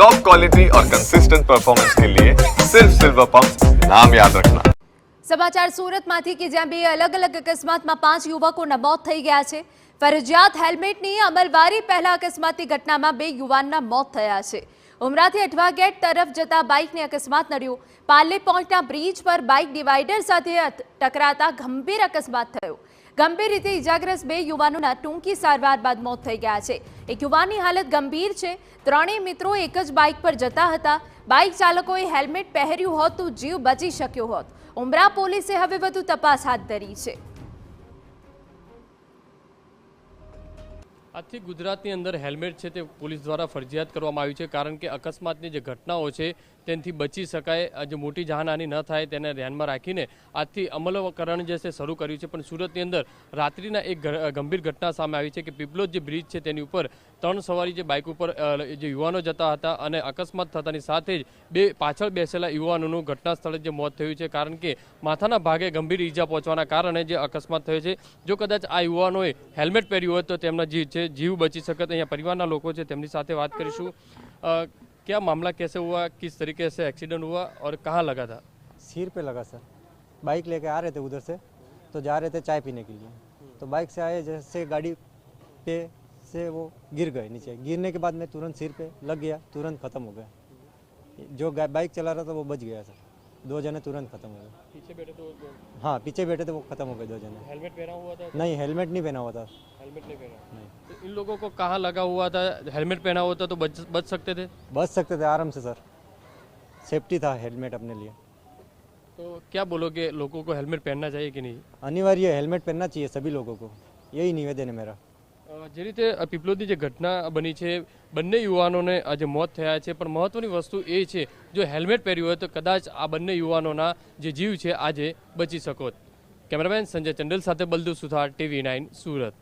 Top quality और consistent performance के लिए सिर्फ सिल्वर पंप नाम याद रखना। સમાચાર સુરતમાંથી કે જ્યાં બે અલગ અલગ અકસ્માતમાં 5 યુવકોના મોત થઈ ગયા છે। ફરજિયાત હેલ્મેટની અમલવારી પહેલા અકસ્માતની ઘટનામાં 2 યુવાનના મોત થયા છે। ઉમરાથી અઠવા ગેટ તરફ જતા બાઇકને અકસ્માત નડ્યો। પાર્લે પોઈન્ટના બ્રિજ પર બાઇક ડિવાઈડર સાથે ટકરાતા ગંભીર અકસ્માત થયો। ગંભીર રીતે ઇજાગ્રસ્ત 2 યુવાનોના ટૂંકી સારવાર બાદ મોત થઈ ગયા છે। એક યુવાનની હાલત ગંભીર છે। ત્રણેય મિત્રો એક જ બાઇક પર જતા હતા। બાઇક ચાલકોએ હેલ્મેટ પહેર્યું હોત તો જીવ બચી શક્યો હોત। ઉમરા પોલીસે હવે વધુ તપાસ હાથ ધરી છે। આજથી ગુજરાતની અંદર હેલ્મેટ છે તે પોલીસ દ્વારા ફરજિયાત કરવામાં આવ્યું છે, કારણ કે અકસ્માતની જે ઘટનાઓ છે તેનાથી બચી શકાય, જે મોટી જાનહાનિ ન થાય તેને ધ્યાનમાં રાખીને આજથી અમલીકરણ જે છે શરૂ કર્યું છે। પણ સુરતની અંદર રાત્રિના એક ગંભીર ઘટના સામે આવી છે કે પીપલોદ જે બ્રિજ છે તેની ઉપર 3 સવારી જે બાઇક ઉપર જે યુવાનો જતા હતા અને અકસ્માત થતાની સાથે જ 2 પાછળ બેસેલા યુવાનોનું ઘટના સ્થળે જે મોત થયું છે, કારણ કે માથાના ભાગે ગંભીર ઈજા પહોંચવાના કારણે જે અકસ્માત થયો છે। જો કદાચ આ યુવાનોએ હેલ્મેટ પહેર્યું હોત તો તેમના जीव बची सकते। यहाँ परिवार लोग हैं, साथ बात करीशू। क्या मामला कैसे हुआ, किस तरीके से एक्सीडेंट हुआ और कहाँ लगा था? सिर पे लगा सर। बाइक लेके आ रहे थे उधर से, तो जा रहे थे चाय पीने के लिए, तो बाइक से आए, जैसे गाड़ी पे से वो गिर गए नीचे। गिरने के बाद में तुरंत सिर पे लग गया, तुरंत ख़त्म हो गया। जो बाइक चला रहा था वो बच गया सर। 2 जने तुरंत खत्म हो गए। पीछे बैठे तो हाँ, पीछे बैठे थे वो खत्म हो गए 2 जने। हेलमेट पहना हुआ था? नहीं, हेलमेट नहीं पहना हुआ था। हेलमेट नहीं पहना नहीं। तो इन लोगों को कहाँ लगा हुआ था? हेलमेट पहना होता तो बच सकते थे? बच सकते थे आराम से सर, सेफ्टी था हेलमेट अपने लिए। तो क्या बोलोगे, लोगों को हेलमेट पहनना चाहिए कि नहीं? अनिवार्य हेलमेट पहनना चाहिए सभी लोगों को, यही निवेदन है मेरा। જે રીતે પીપલોદની જે ઘટના બની છે, બંને યુવાનોને આજે મોત થયા છે, પણ મહત્વની વસ્તુ એ છે જો હેલ્મેટ પહેર્યું હોય તો કદાચ આ બંને યુવાનોના જે જીવ છે આજે બચી શકો। કેમેરામેન સંજય ચંડેલ સાથે બલદુ સુથાર, TV9 સુરત।